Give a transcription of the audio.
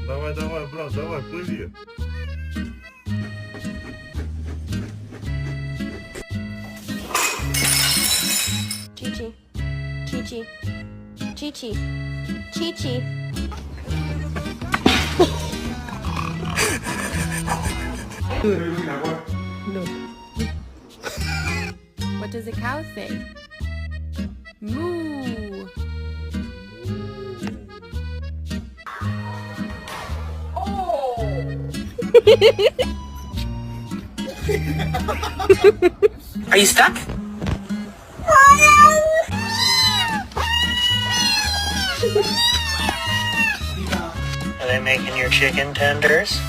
Давай, давай, брат, давай, плыви. Chi-Chi. Chi-Chi. Chi-Chi. Chi-Chi. No. What does a cow say? Moo. Are you stuck? Are they making your chicken tenders?